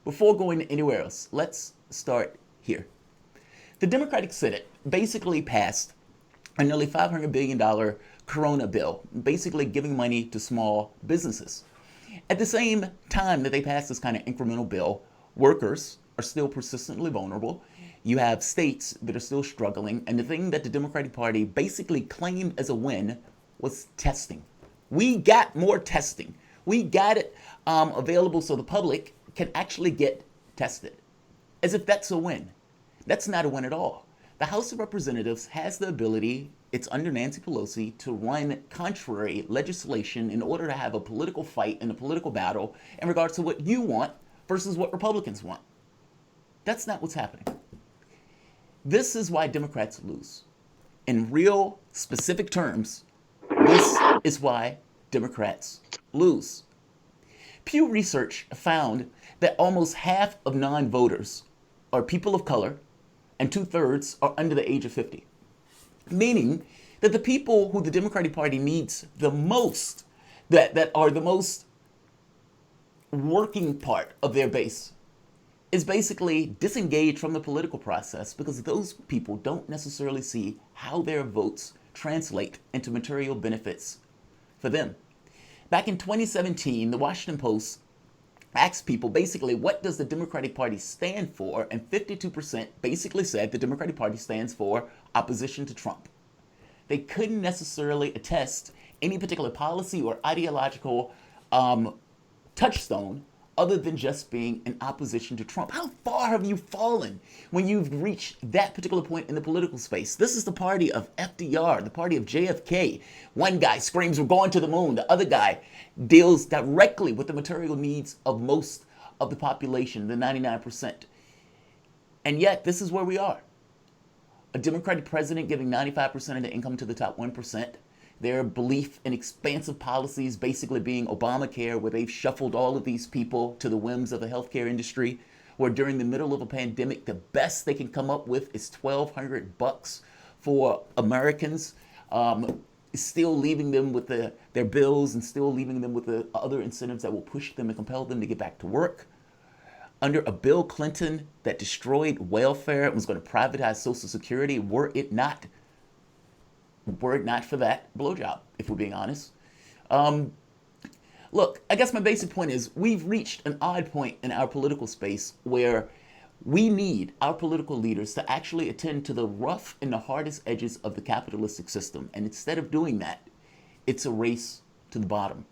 Before going anywhere else, let's start here. The Democratic Senate basically passed a nearly $500 billion Corona bill, basically giving money to small businesses. At the same time that they passed this kind of incremental bill, workers are still persistently vulnerable. You have states that are still struggling, and the thing that the Democratic Party basically claimed as a win was testing. We got more testing. We got it available so the public can actually get tested. As if that's a win. That's not a win at all. The House of Representatives has the ability, it's under Nancy Pelosi, to run contrary legislation in order to have a political fight and a political battle in regards to what you want versus what Republicans want. That's not what's happening. This is why Democrats lose. In real, specific terms, this is why Democrats lose. Pew Research found that almost half of non-voters are people of color and 2/3 are under the age of 50. Meaning that the people who the Democratic Party needs the most, that are the most working part of their base, is basically disengaged from the political process because those people don't necessarily see how their votes translate into material benefits for them. Back in 2017, the Washington Post asked people basically, what does the Democratic Party stand for? And 52% basically said the Democratic Party stands for opposition to Trump. They couldn't necessarily attest any particular policy or ideological touchstone other than just being in opposition to Trump. How far have you fallen when you've reached that particular point in the political space? This is the party of FDR, the party of JFK. One guy screams, we're going to the moon. The other guy deals directly with the material needs of most of the population, the 99%. And yet, this is where we are. A Democratic president giving 95% of the income to the top 1%. Their belief in expansive policies basically being Obamacare, where they've shuffled all of these people to the whims of the healthcare industry, where during the middle of a pandemic, the best they can come up with is $1,200 for Americans, still leaving them with their bills and still leaving them with the other incentives that will push them and compel them to get back to work. Under a Bill Clinton that destroyed welfare and was going to privatize Social Security, were it not for that blowjob, if we're being honest. Look, I guess my basic point is we've reached an odd point in our political space where we need our political leaders to actually attend to the rough and the hardest edges of the capitalistic system. And instead of doing that, it's a race to the bottom.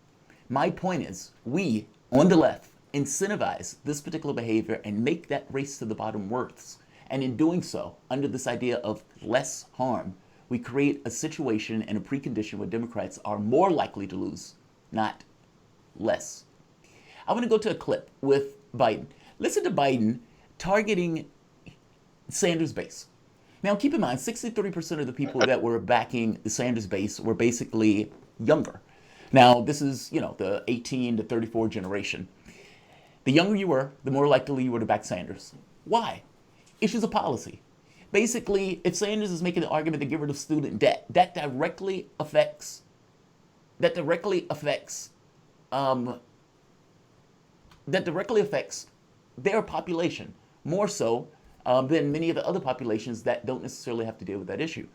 My point is we, on the left, incentivize this particular behavior and make that race to the bottom worse. And in doing so, under this idea of less harm, we create a situation and a precondition where Democrats are more likely to lose, not less. I want to go to a clip with Biden. Listen to Biden targeting Sanders' base. Now, keep in mind, 63% of the people that were backing the Sanders base were basically younger. Now, this is, the 18 to 34 generation. The younger you were, the more likely you were to back Sanders. Why? Issues of policy. Basically, if Sanders is making the argument to get rid of student debt, that directly affects their population more so than many of the other populations that don't necessarily have to deal with that issue.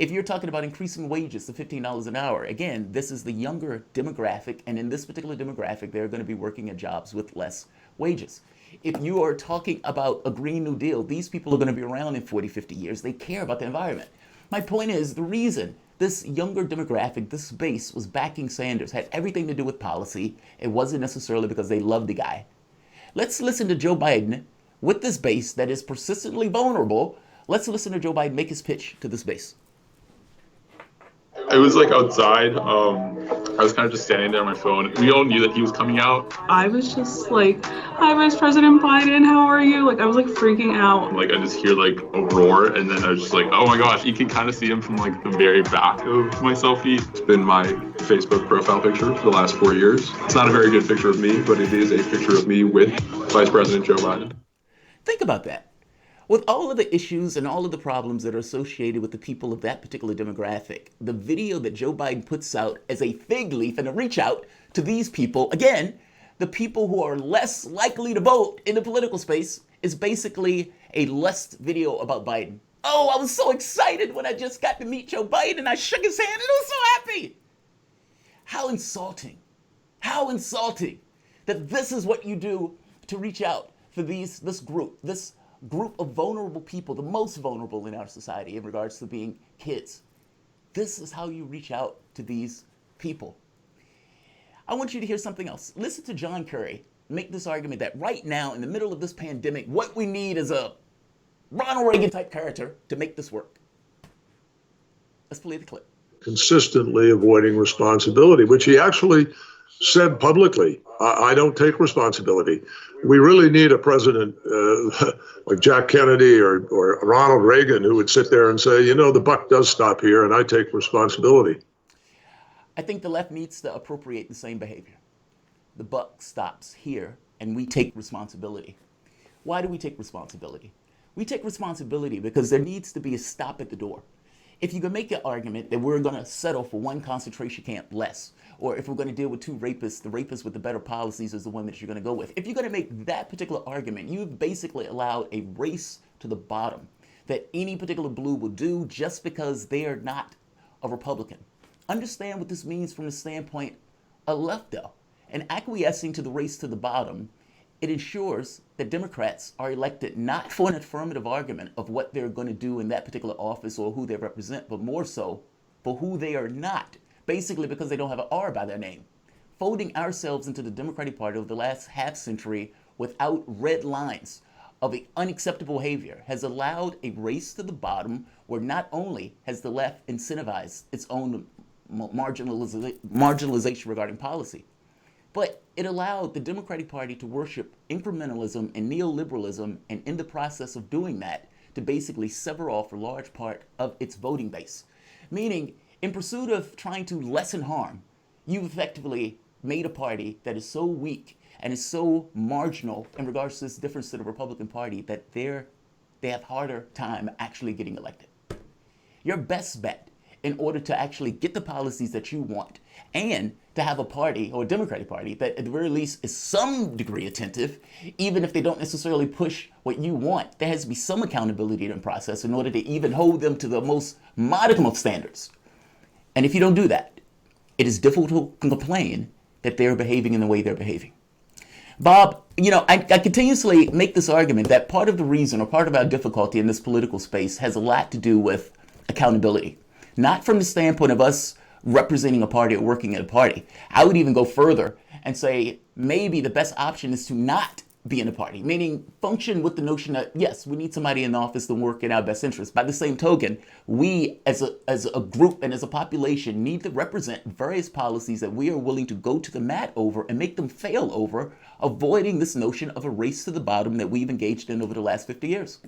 If you're talking about increasing wages to $15 an hour, again, this is the younger demographic, and in this particular demographic, they're going to be working at jobs with less wages. If you are talking about a Green New Deal, these people are going to be around in 40, 50 years. They care about the environment. My point is, the reason this younger demographic, this base, was backing Sanders had everything to do with policy. It wasn't necessarily because they loved the guy. Let's listen to Joe Biden with this base that is persistently vulnerable. Let's listen to Joe Biden make his pitch to this base. It was like outside. I was kind of just standing there on my phone. We all knew that he was coming out. I was just like, hi, Vice President Biden, how are you? Like, I was like freaking out. Like, I just hear like a roar, and then I was just like, oh my gosh. You can kind of see him from like the very back of my selfie. It's been my Facebook profile picture for the last 4 years. It's not a very good picture of me, but it is a picture of me with Vice President Joe Biden. Think about that. With all of the issues and all of the problems that are associated with the people of that particular demographic, the video that Joe Biden puts out as a fig leaf and a reach out to these people, again, the people who are less likely to vote in the political space is basically a lust video about Biden. Oh, I was so excited when I just got to meet Joe Biden and I shook his hand and I was so happy. How insulting. How insulting that this is what you do to reach out for this group of vulnerable people, the most vulnerable in our society in regards to being kids. This is how you reach out to these people. I want you to hear something else. Listen to John Kerry make this argument that right now, in the middle of this pandemic, what we need is a Ronald Reagan type character to make this work. Let's play the clip. Consistently avoiding responsibility, which he actually said publicly. I don't take responsibility. We really need a president like Jack Kennedy or Ronald Reagan who would sit there and say, you know, the buck does stop here and I take responsibility. I think the left needs to appropriate the same behavior. The buck stops here and we take responsibility. Why do we take responsibility? We take responsibility because there needs to be a stop at the door. If you can make an argument that we're going to settle for one concentration camp less, or if we're going to deal with two rapists, the rapist with the better policies is the one that you're going to go with. If you're going to make that particular argument, you've basically allowed a race to the bottom that any particular blue will do just because they are not a Republican. Understand what this means from the standpoint of left, though. And acquiescing to the race to the bottom, it ensures that Democrats are elected not for an affirmative argument of what they're going to do in that particular office or who they represent, but more so for who they are not, basically because they don't have an R by their name. Folding ourselves into the Democratic Party over the last half century without red lines of unacceptable behavior has allowed a race to the bottom where not only has the left incentivized its own marginalization regarding policy, but it allowed the Democratic Party to worship incrementalism and neoliberalism, and in the process of doing that, to basically sever off a large part of its voting base. Meaning, in pursuit of trying to lessen harm, you've effectively made a party that is so weak and is so marginal in regards to this difference to the Republican Party that they have harder time actually getting elected. Your best bet in order to actually get the policies that you want and to have a party or a Democratic Party that at the very least is some degree attentive, even if they don't necessarily push what you want, there has to be some accountability in the process in order to even hold them to the most modicum of standards. And if you don't do that, it is difficult to complain that they're behaving in the way they're behaving. Bob, I continuously make this argument that part of the reason or part of our difficulty in this political space has a lot to do with accountability. Not from the standpoint of us representing a party or working at a party. I would even go further and say maybe the best option is to not be in a party, meaning function with the notion that, yes, we need somebody in the office to work in our best interest. By the same token, we as a group and as a population need to represent various policies that we are willing to go to the mat over and make them fail over, avoiding this notion of a race to the bottom that we've engaged in over the last 50 years.